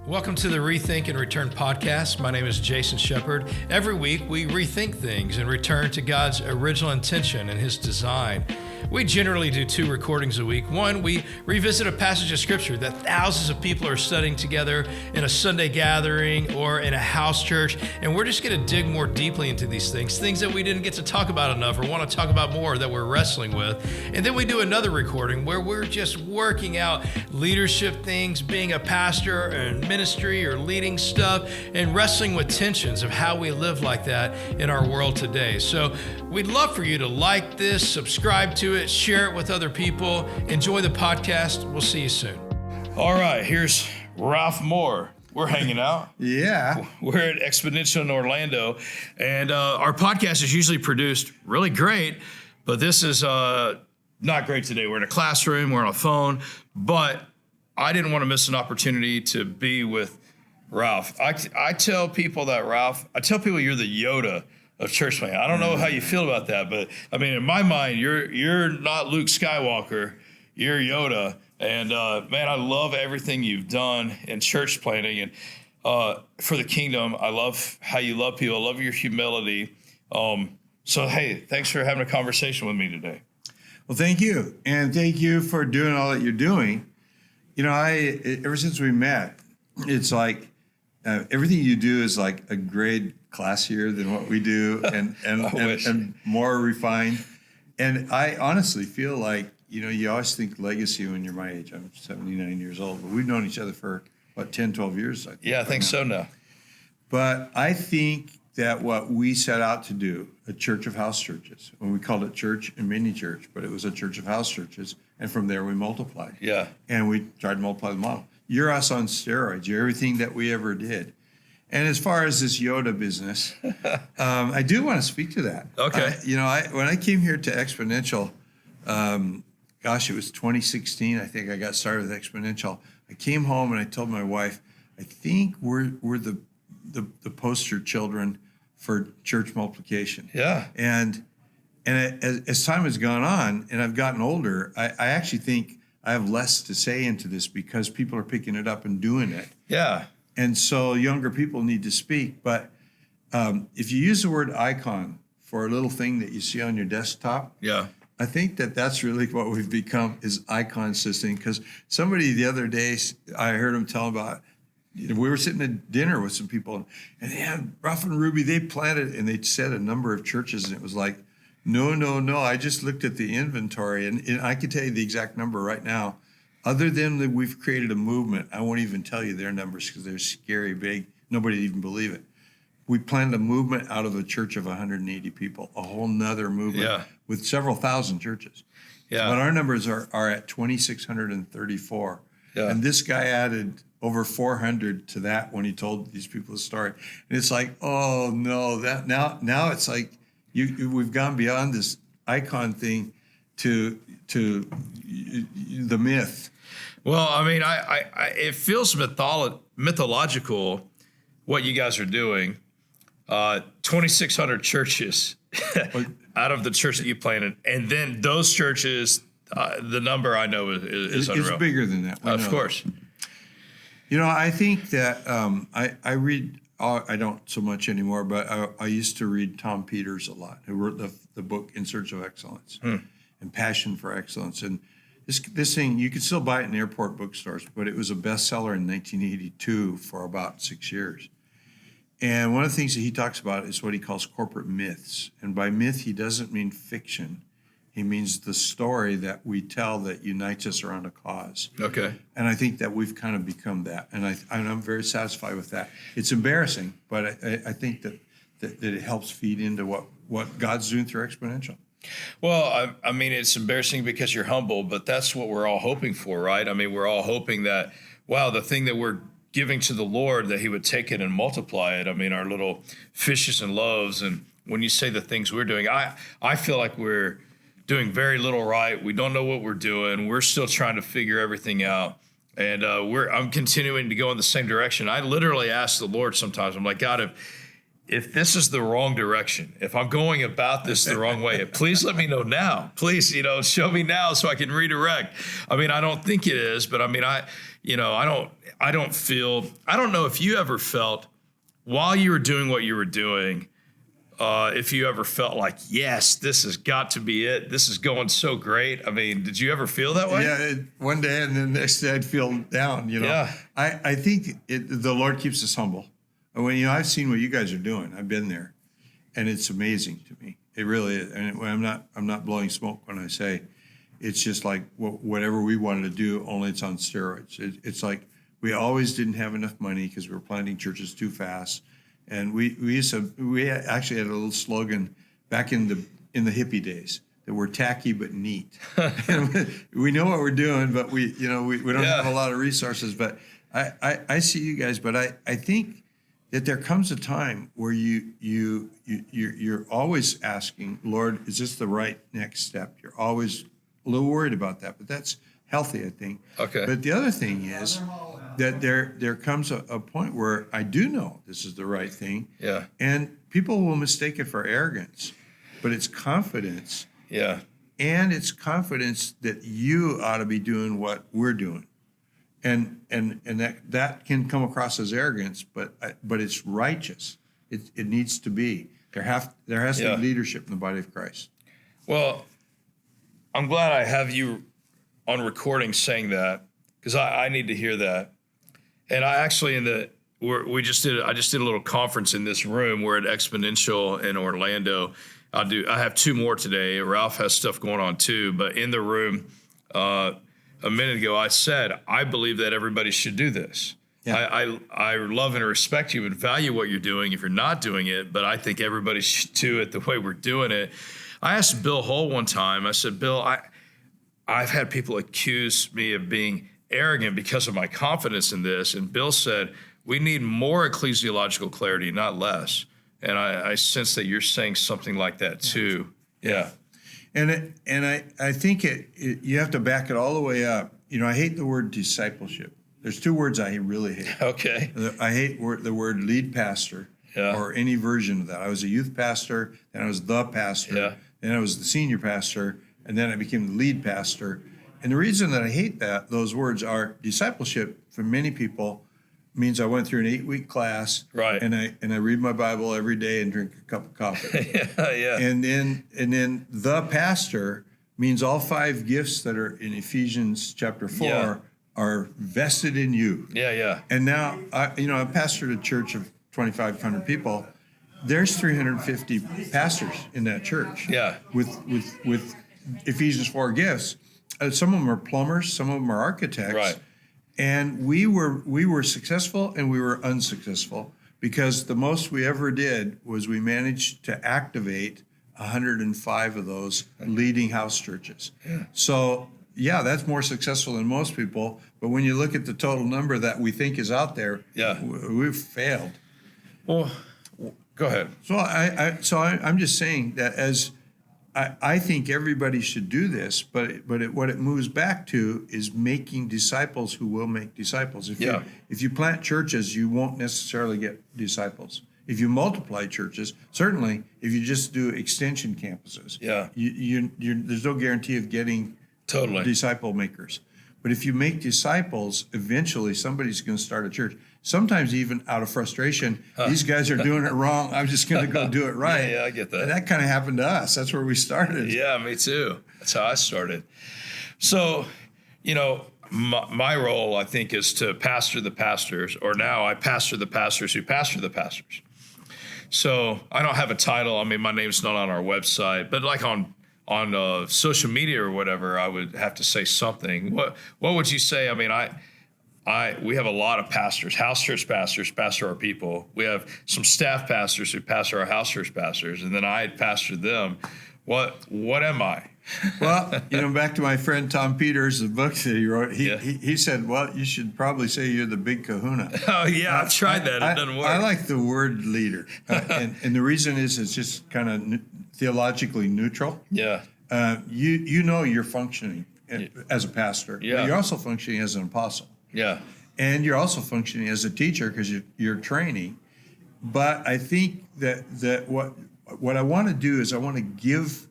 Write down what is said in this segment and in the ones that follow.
Welcome to the Rethink and Return podcast. My name is Jason Shepard. Every week, we rethink things and return to God's original intention and His design. We generally do 2 recordings a week. One, we revisit a passage of Scripture that thousands of people are studying together in a Sunday gathering or in a house church, and we're just going to dig more deeply into these things that we didn't get to talk about enough or want to talk about more that we're wrestling with. And then we do another recording where we're just working out leadership things, being a pastor and ministry or leading stuff, and wrestling with tensions of how we live like that in our world today. So we'd love for you to like this, subscribe to it, share it with other people. Enjoy the podcast. We'll see you soon. All right, here's Ralph Moore. We're hanging out. Yeah. We're at Exponential in Orlando, and our podcast is usually produced really great, but this is not great today. We're in a classroom, we're on a phone, but I didn't want to miss an opportunity to be with Ralph. I tell people you're the Yoda of church planting. I don't know how you feel about that, but I mean, in my mind, you're not Luke Skywalker, you're Yoda. And man, I love everything you've done in church planting and for the kingdom. I love how you love people. I love your humility. So hey, thanks for having a conversation with me today. Well, thank you. And thank you for doing all that you're doing. You know, ever since we met, it's like everything you do is like a grade classier than what we do and more refined. And I honestly feel like, you know, you always think legacy when you're my age. I'm 79 years old, but we've known each other for, 10, 12 years? I think so now. But I think that what we set out to do, a church of house churches, when we called it church and mini church, but it was a church of house churches, and from there we multiplied. Yeah. And we tried to multiply the model. You're us on steroids. You're everything that we ever did. And as far as this Yoda business, I do want to speak to that. Okay. When I came here to Exponential, it was 2016. I think I got started with Exponential. I came home and I told my wife, I think we're the poster children for church multiplication. Yeah. And as time has gone on and I've gotten older, I actually think I have less to say into this because people are picking it up and doing it. Yeah. And so younger people need to speak. But if you use the word icon for a little thing that you see on your desktop, yeah, I think that's really what we've become is icon system. Because somebody the other day, I heard him tell about, we were sitting at dinner with some people and they had Ralph and Ruby, they planted and they said a number of churches and it was like, no. I just looked at the inventory and I can tell you the exact number right now. Other than that we've created a movement, I won't even tell you their numbers because they're scary big. Nobody would even believe it. We planned a movement out of a church of 180 people, a whole nother movement with several thousand churches. Yeah. But our numbers are at 2,634. Yeah. And this guy added over 400 to that when he told these people the story. And it's like, oh no, that now it's like we've gone beyond this icon thing to the myth. Well, I mean, it feels mythological what you guys are doing. 2,600 churches out of the church that you planted, and then those churches, the number I know is unreal. It's bigger than that. Of course. You know, I think that I read. I don't so much anymore, but I used to read Tom Peters a lot, who wrote the book In Search of Excellence and Passion for Excellence. And this thing, you could still buy it in airport bookstores, but it was a bestseller in 1982 for about 6 years. And one of the things that he talks about is what he calls corporate myths. And by myth, he doesn't mean fiction. He means the story that we tell that unites us around a cause. Okay. And I think that we've kind of become that. And I'm very satisfied with that. It's embarrassing, but I think that it helps feed into what God's doing through Exponential. Well, I mean, it's embarrassing because you're humble, but that's what we're all hoping for, right? I mean, we're all hoping that, wow, the thing that we're giving to the Lord, that He would take it and multiply it. I mean, our little fishes and loaves. And when you say the things we're doing, I feel like we're doing very little right. We don't know what we're doing. We're still trying to figure everything out. And I'm continuing to go in the same direction. I literally ask the Lord sometimes, I'm like, God, if this is the wrong direction, if I'm going about this the wrong way, please let me know now. Please, show me now so I can redirect. I mean, I don't think it is, but I mean, I don't know if you ever felt while you were doing what you were doing, if you ever felt like, yes, this has got to be it. This is going so great. I mean, did you ever feel that way? Yeah, one day and then the next day I'd feel down, Yeah. I think the Lord keeps us humble. And when, I've seen what you guys are doing. I've been there, and it's amazing to me. It really is. And I'm not blowing smoke when I say it's just like whatever we wanted to do, only it's on steroids. It's like we always didn't have enough money because we were planting churches too fast. And we actually had a little slogan back in the hippie days that we're tacky but neat. We know what we're doing, but we don't have a lot of resources. But I see you guys, but I think that there comes a time where you're always asking, Lord, is this the right next step? You're always a little worried about that, but that's healthy, I think. Okay. But the other thing is that there comes a point where I do know this is the right thing. Yeah. And people will mistake it for arrogance, but it's confidence. Yeah. And it's confidence that you ought to be doing what we're doing. And that can come across as arrogance, but it's righteous. It needs to be. There has to be leadership in the body of Christ. Well, I'm glad I have you on recording saying that, because I need to hear that. And I actually I just did a little conference in this room. We're at Exponential in Orlando. I have two more today. Ralph has stuff going on too, but in the room a minute ago, I said, I believe that everybody should do this. Yeah. I love and respect you and value what you're doing if you're not doing it, but I think everybody should do it the way we're doing it. I asked Bill Hull one time, I said, Bill, I've had people accuse me of being arrogant because of my confidence in this. And Bill said, we need more ecclesiological clarity, not less. And I sense that you're saying something like that too. Yeah. And I think you have to back it all the way up. I hate the word discipleship. There's two words I really hate. Okay. I hate the word lead pastor or any version of that. I was a youth pastor, then I was the pastor, then I was the senior pastor, and then I became the lead pastor. And the reason that I hate those words are discipleship for many people means I went through an 8-week class, right? And I read my Bible every day and drink a cup of coffee. Yeah. And then the pastor means all 5 gifts that are in Ephesians chapter 4 are vested in you. Yeah. And now I pastored a church of 2,500 people. There's 350 pastors in that church. Yeah. With Ephesians 4 gifts. Some of them are plumbers, some of them are architects. Right. And we were successful and we were unsuccessful because the most we ever did was we managed to activate 105 of those leading house churches. Yeah. So, that's more successful than most people. But when you look at the total number that we think is out there, we've failed. Well, go ahead. So I'm just saying that as I think everybody should do this, but what it moves back to is making disciples who will make disciples. If you plant churches, you won't necessarily get disciples. If you multiply churches, certainly, if you just do extension campuses, there's no guarantee of getting disciple makers. But if you make disciples, eventually somebody's going to start a church. Sometimes even out of frustration, these guys are doing it wrong. I'm just going to go do it right. Yeah, I get that. And that kind of happened to us. That's where we started. Yeah, me too. That's how I started. So, my role, I think, is to pastor the pastors, or now I pastor the pastors who pastor the pastors. So I don't have a title. I mean, my name's not on our website, but like on social media or whatever, I would have to say something. What would you say? I mean, we have a lot of pastors, house church pastors, pastor our people. We have some staff pastors who pastor our house church pastors, and then I pastor them. What am I? Well, back to my friend Tom Peters, the book that he wrote, he said, well, you should probably say you're the big kahuna. Oh, yeah, I've tried that. It doesn't work. I like the word leader. And the reason is it's just kind of theologically neutral. Yeah. You're functioning as a pastor. Yeah. But you're also functioning as an apostle. Yeah. And you're also functioning as a teacher because you're training. But I think that what I want to do is I want to give,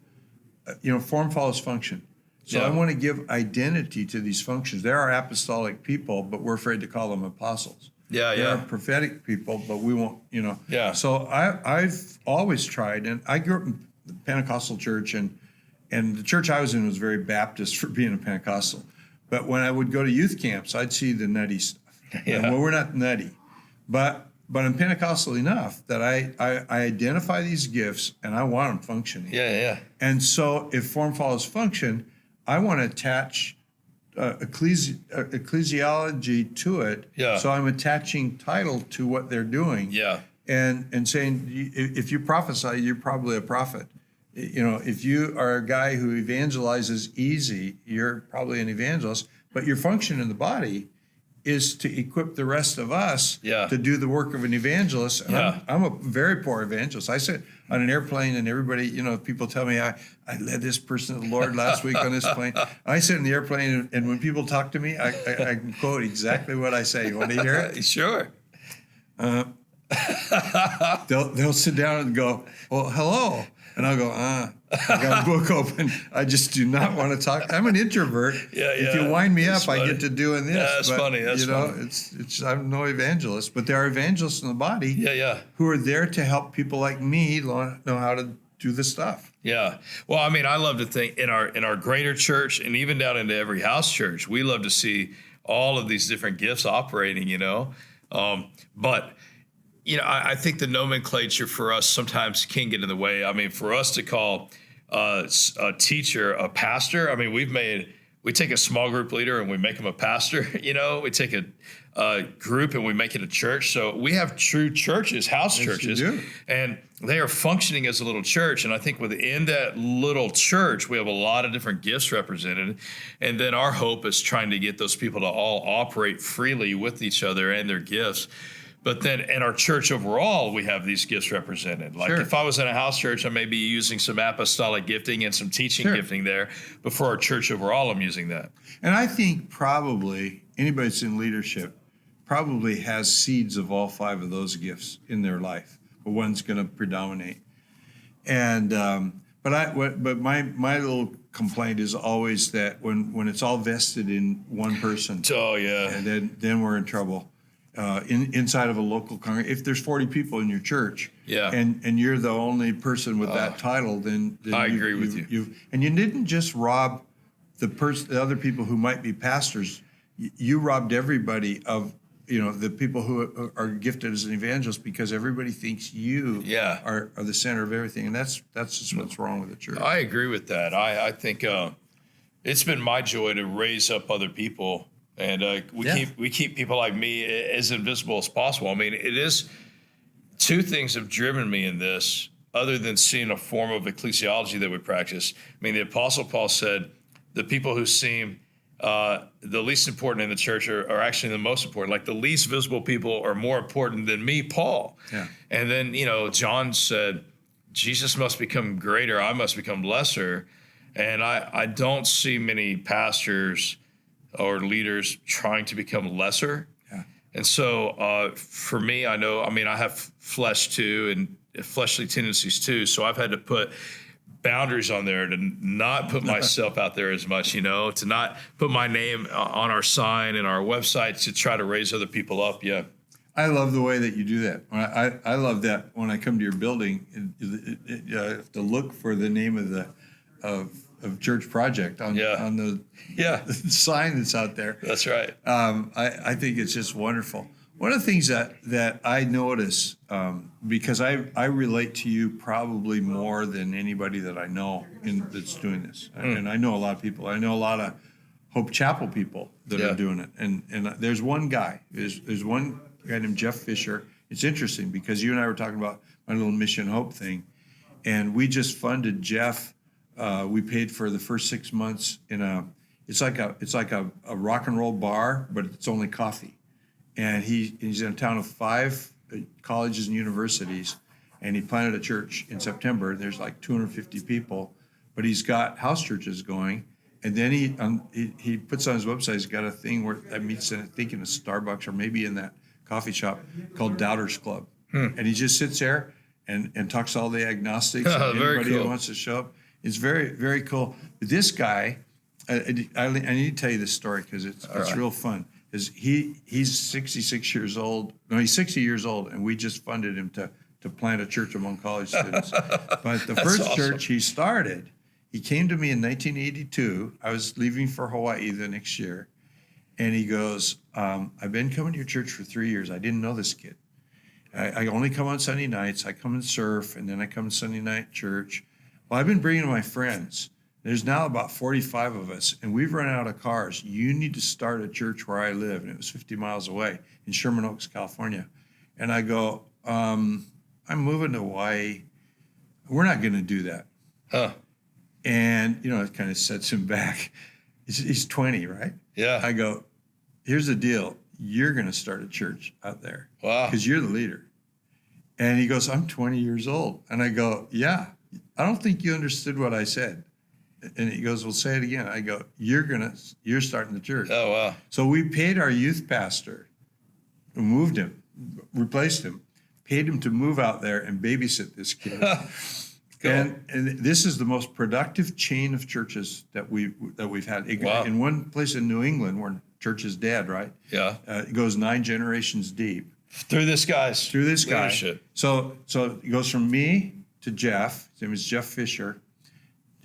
form follows function. So I want to give identity to these functions. There are apostolic people, but we're afraid to call them apostles. There are prophetic people, but we won't, Yeah. So I've always tried, and I grew up in the Pentecostal church, and the church I was in was very Baptist for being a Pentecostal. But when I would go to youth camps, I'd see the nutty stuff. Yeah. Well, we're not nutty, but I'm Pentecostal enough that I identify these gifts and I want them functioning. Yeah. And so if form follows function, I want to attach ecclesiology to it. Yeah. So I'm attaching title to what they're doing. Yeah. And saying, if you prophesy, you're probably a prophet. If you are a guy who evangelizes easy, you're probably an evangelist. But your function in the body is to equip the rest of us to do the work of an evangelist. And I'm a very poor evangelist. I sit on an airplane and everybody, people tell me I led this person to the Lord last week on this plane. I sit in the airplane and when people talk to me, I can quote exactly what I say. You want to hear it? Sure. They'll sit down and go, well, hello. And I'll go, I got a book open. I just do not want to talk. I'm an introvert. If you wind me up, I get to doing this. Yeah, that's funny. That's funny. It's I'm no evangelist, but there are evangelists in the body who are there to help people like me know how to do the stuff. Yeah. Well, I mean, I love to think in our greater church and even down into every house church, we love to see all of these different gifts operating, but I think the nomenclature for us sometimes can get in the way. I mean, for us to call a teacher a pastor, I mean, we take a small group leader and we make them a pastor, we take a group and we make it a church. So we have true churches, house churches, and they are functioning as a little church. And I think within that little church, we have a lot of different gifts represented. And then our hope is trying to get those people to all operate freely with each other and their gifts. But then in our church overall, we have these gifts represented. Like if I was in a house church, I may be using some apostolic gifting and some teaching gifting there. But for our church overall, I'm using that. And I think probably anybody that's in leadership probably has seeds of all 5 of those gifts in their life. But one's going to predominate. And but my little complaint is always that when it's all vested in one person, and then we're in trouble. Inside of a local congregation, if there's 40 people in your church, and you're the only person with that title, then I agree with you. And you didn't just rob the other people who might be pastors. You robbed everybody of the people who are gifted as an evangelist because everybody thinks you are the center of everything, and that's just what's wrong with the church. I agree with that. I think it's been my joy to raise up other people. And we keep people like me as invisible as possible. I mean, it is 2 things have driven me in this, other than seeing a form of ecclesiology that we practice. I mean, the Apostle Paul said the people who seem the least important in the church are actually the most important. Like the least visible people are more important than me, Paul. Yeah. And then, John said, Jesus must become greater, I must become lesser. And I don't see many pastors or leaders trying to become lesser. Yeah. And so for me, I have flesh too and fleshly tendencies too. So I've had to put boundaries on there to not put myself out there as much, to not put my name on our sign and our website to try to raise other people up. Yeah. I love the way that you do that. I love that when I come to your building, I have to look for the name of Church Project on the sign that's out there. That's right. I think it's just wonderful. One of the things that I notice, because I relate to you probably more than anybody that I know that's doing this, and I know a lot of people. I know a lot of Hope Chapel people that are doing it, and there's one guy. There's one guy named Jeff Fisher. It's interesting because you and I were talking about my little Mission Hope thing, and we just funded Jeff. We paid for the first 6 months it's like a rock and roll bar, but it's only coffee. And he's in a town of 5 colleges and universities, and he planted a church in September. There's like 250 people, but he's got house churches going. And then he puts on his website, he's got a thing where that meets, I think, in a Starbucks or maybe in that coffee shop called Doubters Club. And he just sits there and talks to all the agnostics and anybody who wants to show up. It's very, very cool. This guy, I need to tell you this story because it's real fun. He's 66 years old. No, he's 60 years old, and we just funded him to plant a church among college students. But the first awesome. Church he started, he came to me in 1982. I was leaving for Hawaii the next year. And he goes, I've been coming to your church for 3 years. I didn't know this kid. I only come on Sunday nights. I come and surf, and then I come to Sunday night church. Well, I've been bringing my friends. There's now about 45 of us, and we've run out of cars. You need to start a church where I live. And it was 50 miles away in Sherman Oaks, California. And I go, I'm moving to Hawaii. We're not going to do that. Huh. And, it kind of sets him back. He's 20, right? Yeah. I go, here's the deal. You're going to start a church out there. Wow. Because you're the leader. And he goes, I'm 20 years old. And I go, yeah, I don't think you understood what I said. And he goes, well, say it again. I go, you're starting the church. Oh, wow. So we paid our youth pastor, moved him, replaced him, paid him to move out there and babysit this kid. Cool. And this is the most productive chain of churches that we've had. Wow. In one place in New England, where church is dead, right? Yeah. It goes 9 generations deep. Through this guy. Leadership. So it goes from me to Jeff. His name is Jeff Fisher,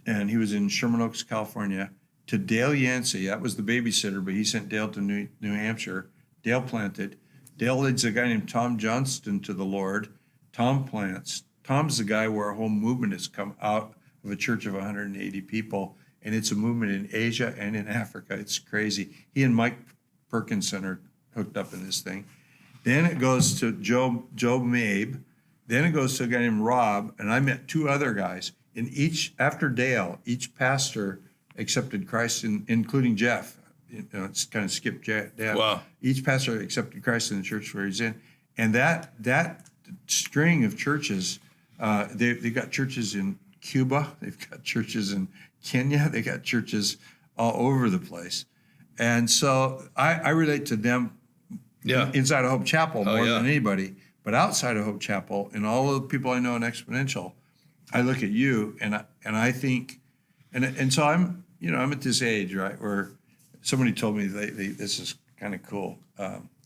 and he was in Sherman Oaks, California. To Dale Yancey. That was the babysitter, but he sent Dale to New Hampshire. Dale planted. Dale leads a guy named Tom Johnston to the Lord. Tom plants. Tom's the guy where a whole movement has come out of a church of 180 people, and it's a movement in Asia and in Africa. It's crazy. He and Mike Perkinson are hooked up in this thing. Then it goes to Joe Mabe. Then it goes to a guy named Rob, and I met 2 other guys. After Dale, each pastor accepted Christ, including Jeff. It's kind of skipped Jeff. Wow. Each pastor accepted Christ in the church where he's in. And that string of churches, they've got churches in Cuba, they've got churches in Kenya, they got churches all over the place. And so I relate to them inside of Hope Chapel more than anybody. But outside of Hope Chapel, and all of the people I know in Exponential, I look at you and I think, and so I'm at this age, right, where somebody told me lately, this is kind of cool,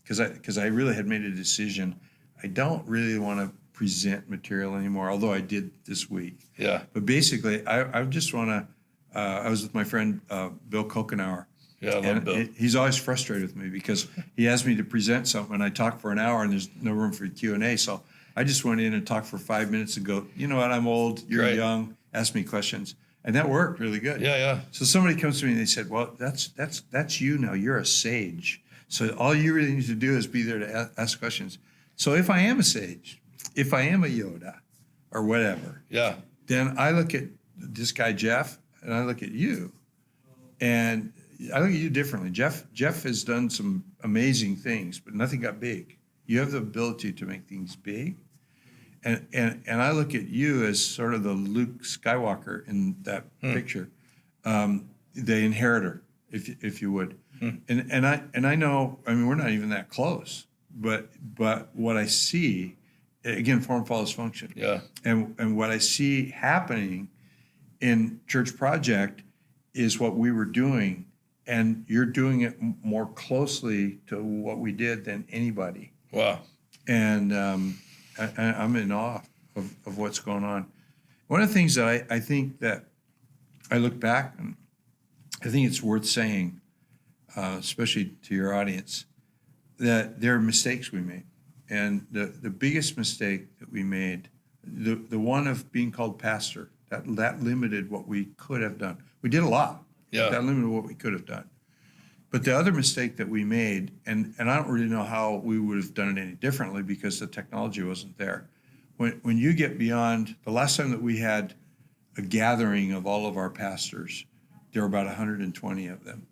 because I really had made a decision. I don't really want to present material anymore, although I did this week. Yeah. But basically, I just want to, I was with my friend Bill Kokenauer. Yeah, I love Bill. He's always frustrated with me because he asked me to present something, and I talk for an hour, and there's no room for Q&A. So I just went in and talked for 5 minutes and go, you know what, I'm old, you're young, ask me questions. And that worked really good. Yeah. So somebody comes to me and they said, well, that's you now. You're a sage. So all you really need to do is be there to ask questions. So if I am a sage, if I am a Yoda or whatever, then I look at this guy, Jeff, and I look at you. And I look at you differently. Jeff has done some amazing things, but nothing got big. You have the ability to make things big. And I look at you as sort of the Luke Skywalker in that picture, the inheritor, if you would. And I know, I mean, we're not even that close, but what I see, again, form follows function. Yeah. And what I see happening in Church Project is what we were doing, and you're doing it more closely to what we did than anybody. Wow. And I'm in awe of what's going on. One of the things that I think that I look back, and I think it's worth saying, especially to your audience, that there are mistakes we made. And the biggest mistake that we made, the one of being called pastor, that limited what we could have done. We did a lot. Yeah. That limited what we could have done. But the other mistake that we made, and I don't really know how we would have done it any differently because the technology wasn't there. When you get beyond, the last time that we had a gathering of all of our pastors, there were about 120 of them.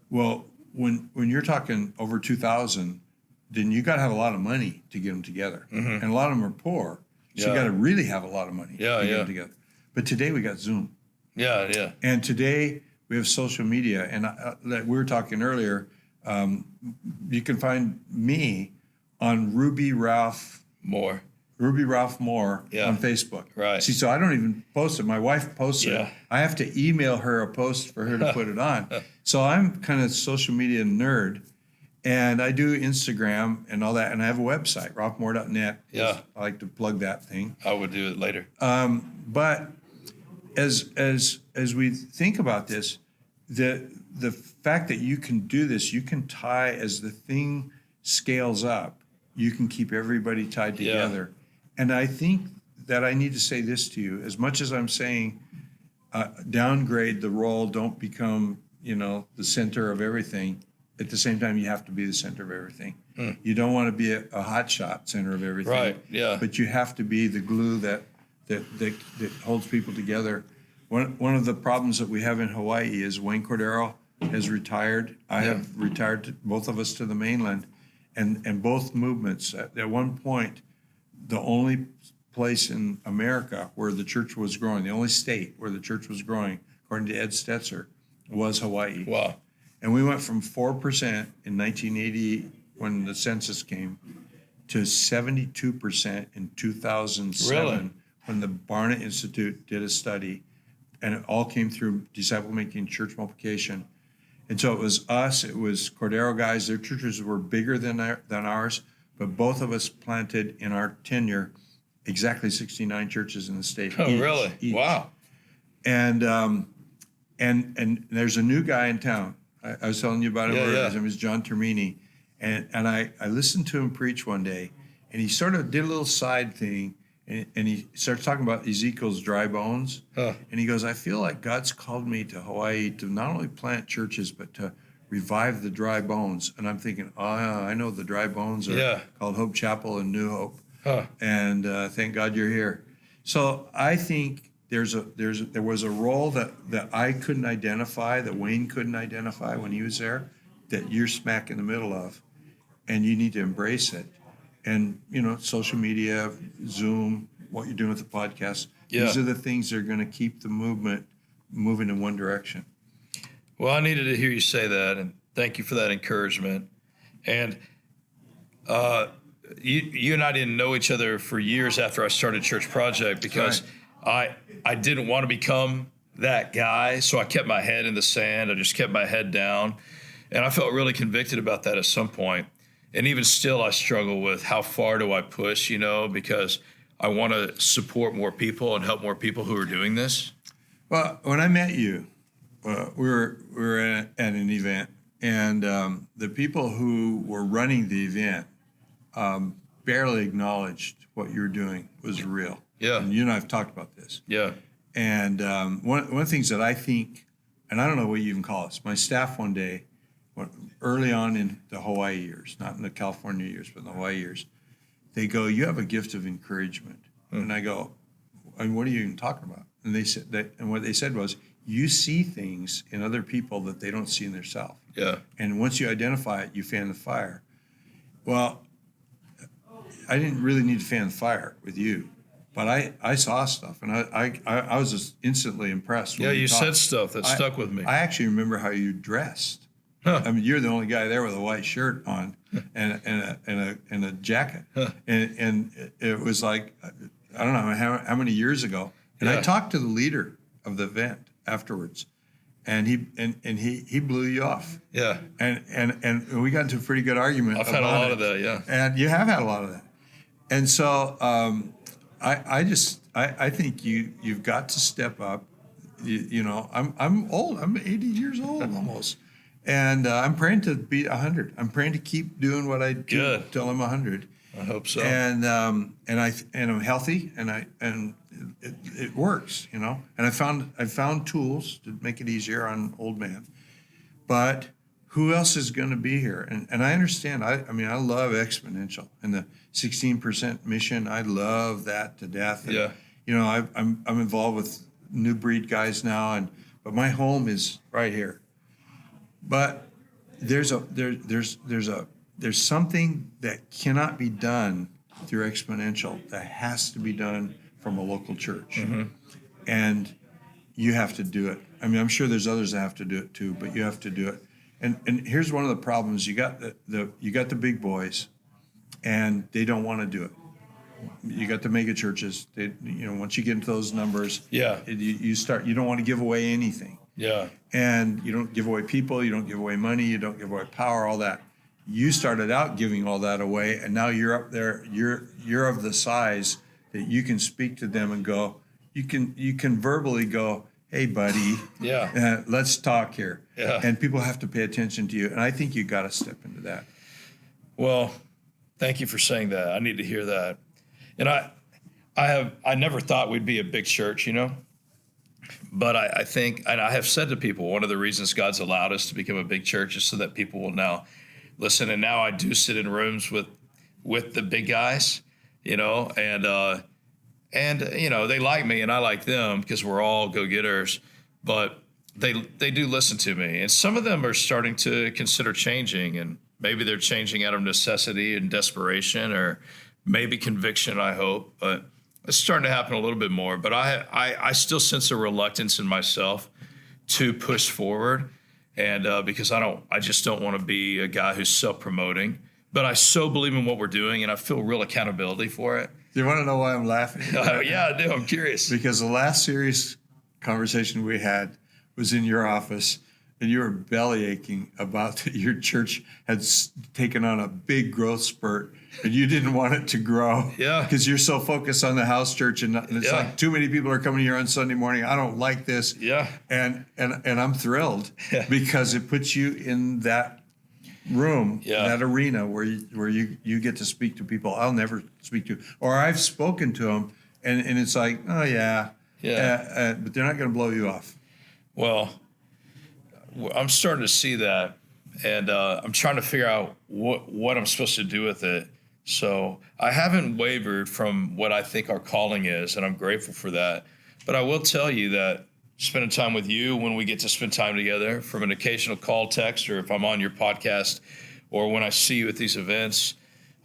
Well, when you're talking over 2,000, then you got to have a lot of money to get them together. And a lot of them are poor. So you got to really have a lot of money to get them together. But today we got Zoom. Yeah. And today we have social media. And like we were talking earlier, you can find me on Ruby Ralph Moore. Ruby Ralph Moore on Facebook. Right. See, so I don't even post it. My wife posts it. I have to email her a post for her to put it on. So I'm kind of social media nerd. And I do Instagram and all that. And I have a website, ralphmoore.net. Yeah. I like to plug that thing. I would do it later. But as we think about this, the fact that you can do this, you can tie as the thing scales up, you can keep everybody tied together. And I think that I need to say this to you, as much as I'm saying downgrade the role, don't become, the center of everything. At the same time, you have to be the center of everything. You don't want to be a hotshot center of everything. Right, yeah. But you have to be the glue that holds people together. One of the problems that we have in Hawaii is Wayne Cordero has retired. I have retired, both of us, to the mainland. And both movements, at one point, the only place in America where the church was growing, the only state where the church was growing, according to Ed Stetzer, was Hawaii. Wow. And we went from 4% in 1980 when the census came to 72% in 2007 when the Barna Institute did a study, and it all came through disciplemaking, church multiplication. And so it was us, it was Cordero guys. Their churches were bigger than ours, but both of us planted in our tenure exactly 69 churches in the state. Oh, really? Each. Wow. And there's a new guy in town. I was telling you about him earlier. His name is John Termini. And I listened to him preach one day, and he sort of did a little side thing, and he starts talking about Ezekiel's dry bones. And he goes, I feel like God's called me to Hawaii to not only plant churches, but to revive the dry bones. And I'm thinking, I know the dry bones are called Hope Chapel and New Hope. And thank God you're here. So I think there was a role that I couldn't identify, that Wayne couldn't identify when he was there, that you're smack in the middle of, and you need to embrace it. And social media, Zoom, what you're doing with the podcast, these are the things that are going to keep the movement moving in one direction. Well, I needed to hear you say that, and thank you for that encouragement. And you and I didn't know each other for years after I started Church Project, because I didn't want to become that guy, so I kept my head in the sand. I just kept my head down, and I felt really convicted about that at some point. And even still, I struggle with how far do I push, because I want to support more people and help more people who are doing this. Well, when I met you, we were at an event, and the people who were running the event barely acknowledged what you were doing was real. Yeah. And you and I have talked about this. Yeah. And one of the things that I think, and I don't know what you even call this, my staff one day, early on in the Hawaii years, not in the California years, but in the Hawaii years, they go, you have a gift of encouragement. And I go, and what are you even talking about? And they said that, and what they said was, you see things in other people that they don't see in themselves. Yeah. And once you identify it, you fan the fire. Well, I didn't really need to fan the fire with you, but I saw stuff, and I was just instantly impressed. Yeah, you said stuff that stuck with me. I actually remember how you dressed. I mean, you're the only guy there with a white shirt on and a jacket, and it was like, I don't know how many years ago. And I talked to the leader of the event afterwards, and he blew you off. Yeah. And we got into a pretty good argument. I've had a lot of that, yeah. And you have had a lot of that. And so I think you've got to step up. I'm old. I'm 80 years old almost. And I'm praying to be 100. I'm praying to keep doing what I do till I'm 100. I hope so. And I'm healthy, and it works, And I found tools to make it easier on an old man. But who else is going to be here? And I understand. I mean, I love exponential and the 16% mission. I love that to death. And, I'm involved with new breed guys now, but my home is right here. But there's something that cannot be done through exponential that has to be done from a local church. And you have to do it. I mean, I'm sure there's others that have to do it too, but you have to do it. And here's one of the problems: you got the big boys, and they don't want to do it. you got the mega churches. They, once you get into those numbers, Yeah. You don't want to give away anything. Yeah. And you don't give away people, you don't give away money, you don't give away power, all that. You started out giving all that away, and now you're up there. You're of the size that you can speak to them and go. You can verbally go, "Hey, buddy, let's talk here." Yeah. And people have to pay attention to you, and I think you got to step into that. Well, thank you for saying that. I need to hear that. And I never thought we'd be a big church, But I think, and I have said to people, one of the reasons God's allowed us to become a big church is so that people will now listen. And now I do sit in rooms with the big guys, and they like me and I like them because we're all go-getters, but they do listen to me. And some of them are starting to consider changing, and maybe they're changing out of necessity and desperation, or maybe conviction, I hope, but it's starting to happen a little bit more. But I still sense a reluctance in myself to push forward, and because I just don't want to be a guy who's self-promoting. But I so believe in what we're doing, and I feel real accountability for it. Do you want to know why I'm laughing? Yeah, I do. I'm curious. Because the last serious conversation we had was in your office, and you were belly aching about that your church had taken on a big growth spurt, and you didn't want it to grow. Yeah. Because you're so focused on the house church, and it's like too many people are coming here on Sunday morning. I don't like this. Yeah. And I'm thrilled because it puts you in that room, that arena where you get to speak to people I'll never speak to, or I've spoken to them, and it's like, oh yeah, but they're not going to blow you off. Well, I'm starting to see that, and I'm trying to figure out what I'm supposed to do with it. So I haven't wavered from what I think our calling is, and I'm grateful for that. But I will tell you that spending time with you when we get to spend time together, from an occasional call, text, or if I'm on your podcast, or when I see you at these events,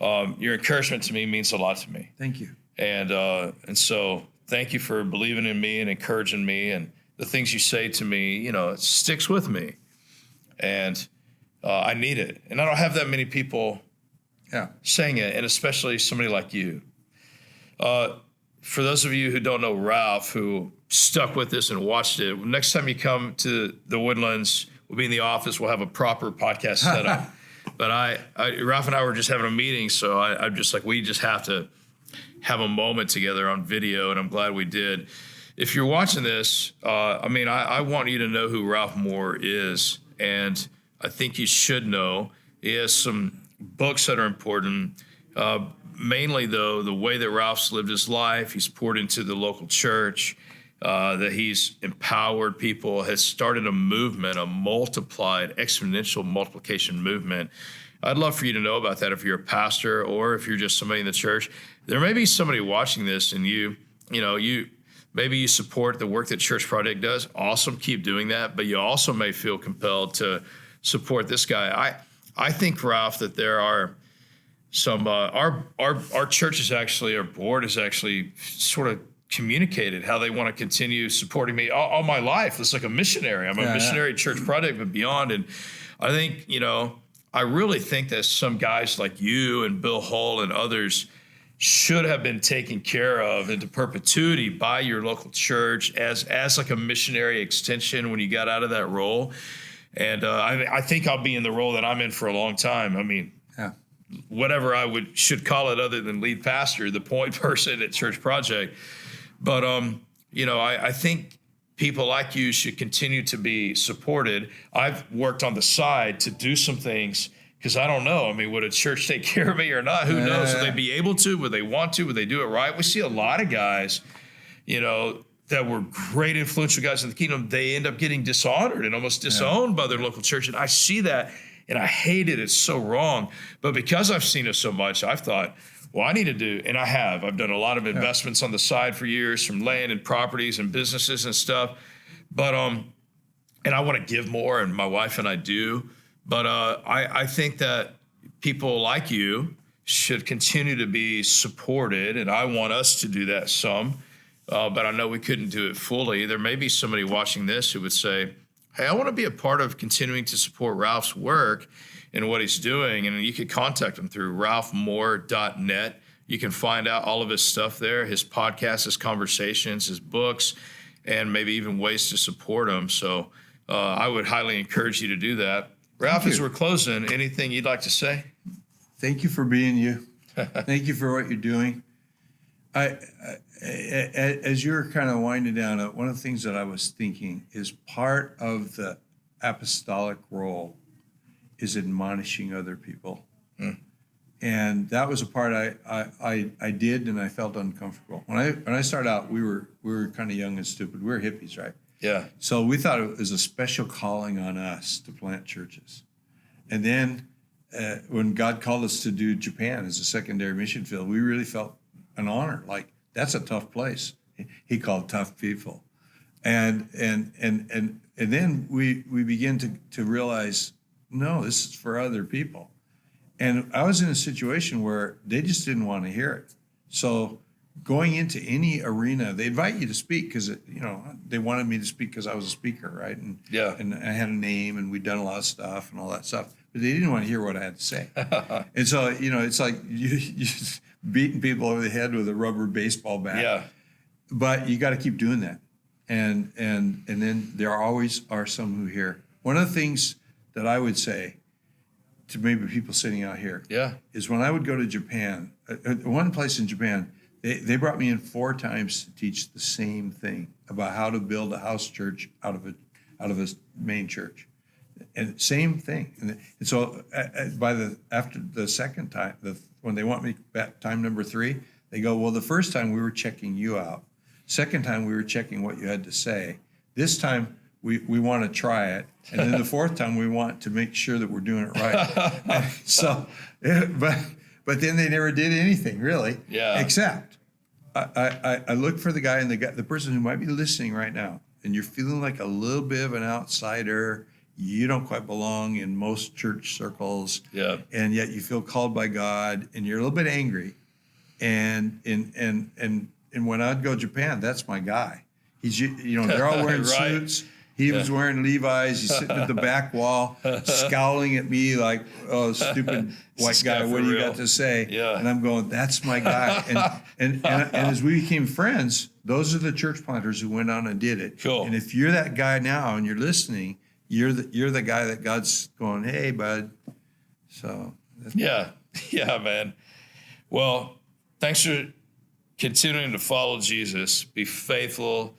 your encouragement to me means a lot to me. Thank you. And so thank you for believing in me and encouraging me, and the things you say to me, it sticks with me, and I need it. And I don't have that many people saying it, and especially somebody like you. For those of you who don't know Ralph, who stuck with this and watched it, next time you come to the Woodlands, we'll be in the office, we'll have a proper podcast setup. But Ralph and I were just having a meeting, so I'm just like, we just have to have a moment together on video, and I'm glad we did. If you're watching this, I want you to know who Ralph Moore is, and I think you should know. He has some books that are important. Mainly, though, the way that Ralph's lived his life, he's poured into the local church, that he's empowered people, has started a movement, a multiplied, exponential multiplication movement. I'd love for you to know about that if you're a pastor or if you're just somebody in the church. There may be somebody watching this, and maybe you support the work that Church Project does. Awesome, keep doing that. But you also may feel compelled to support this guy. I think, Ralph, that there are some our church is actually, our board has actually sort of communicated how they want to continue supporting me all my life. It's like a missionary. I'm a missionary at Church Project, but beyond. And I think, I really think that some guys like you and Bill Hull and others should have been taken care of into perpetuity by your local church as like a missionary extension when you got out of that role. And I think I'll be in the role that I'm in for a long time. Whatever I should call it other than lead pastor, the point person at Church Project. But, I think people like you should continue to be supported. I've worked on the side to do some things because I don't know. Would a church take care of me or not? Who knows? Would they be able to? Would they want to? Would they do it right? We see a lot of guys, that were great influential guys in the kingdom. They end up getting dishonored and almost disowned by their local church. And I see that, and I hate it. It's so wrong. But because I've seen it so much, I've thought, well, I need to do, and I've done a lot of investments on the side for years, from land and properties and businesses and stuff. But, and I want to give more, and my wife and I do. But I think that people like you should continue to be supported, and I want us to do that some. But I know we couldn't do it fully. There may be somebody watching this who would say, hey, I want to be a part of continuing to support Ralph's work and what he's doing. And you could contact him through ralphmoore.net. You can find out all of his stuff there, his podcasts, his conversations, his books, and maybe even ways to support him. So I would highly encourage you to do that. Ralph, as we're closing, anything you'd like to say? Thank you for being you. Thank you for what you're doing. As you're kind of winding down, one of the things that I was thinking is part of the apostolic role is admonishing other people. And that was a part I did, and I felt uncomfortable. When I started out, we were kind of young and stupid. We were hippies, right? Yeah. So we thought it was a special calling on us to plant churches. And then when God called us to do Japan as a secondary mission field, we really felt an honor. Like, that's a tough place. He called tough people. And then we begin to realize, no, this is for other people. And I was in a situation where they just didn't want to hear it. So going into any arena, they invite you to speak because, they wanted me to speak because I was a speaker, right? And I had a name, and we'd done a lot of stuff and all that stuff. But they didn't want to hear what I had to say. And so, it's like you just beating people over the head with a rubber baseball bat. Yeah. But you got to keep doing that. And then there always are some who hear. One of the things that I would say to maybe people sitting out here is when I would go to Japan, one place in Japan, they brought me in 4 times to teach the same thing about how to build a house church out of a main church. And same thing. And so after the second time, when they want me back time number 3, they go, well, the first time we were checking you out. Second time we were checking what you had to say. This time we want to try it. And then the fourth time we want to make sure that we're doing it right. So, but then they never did anything really. Yeah. Except I look for the guy and the person who might be listening right now, and you're feeling like a little bit of an outsider. You don't quite belong in most church circles. Yeah. And yet you feel called by God, and you're a little bit angry. And when I'd go to Japan, that's my guy. He's, they're all wearing right. suits. He was wearing Levi's. He's sitting at the back wall, scowling at me like, oh, stupid white guy, what do you got to say? Yeah. And I'm going, that's my guy. And as we became friends, those are the church planters who went on and did it. Cool. And if you're that guy now and you're listening, you're the guy that God's going, hey, bud. So. Yeah, man. Well, thanks for continuing to follow Jesus. Be faithful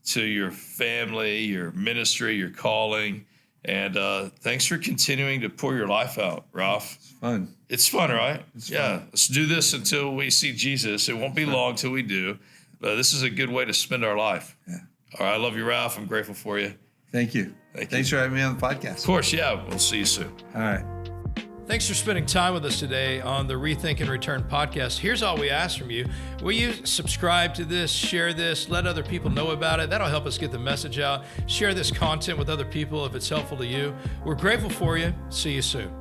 to your family, your ministry, your calling. And thanks for continuing to pour your life out, Ralph. It's fun. It's fun, right? It's fun. Let's do this until we see Jesus. It won't be long till we do. But this is a good way to spend our life. Yeah. All right. I love you, Ralph. I'm grateful for you. Thank you. Thanks for having me on the podcast. Of course. Yeah. We'll see you soon. All right. Thanks for spending time with us today on the Rethink and Return podcast. Here's all we ask from you. Will you subscribe to this, share this, let other people know about it? That'll help us get the message out. Share this content with other people if it's helpful to you. We're grateful for you. See you soon.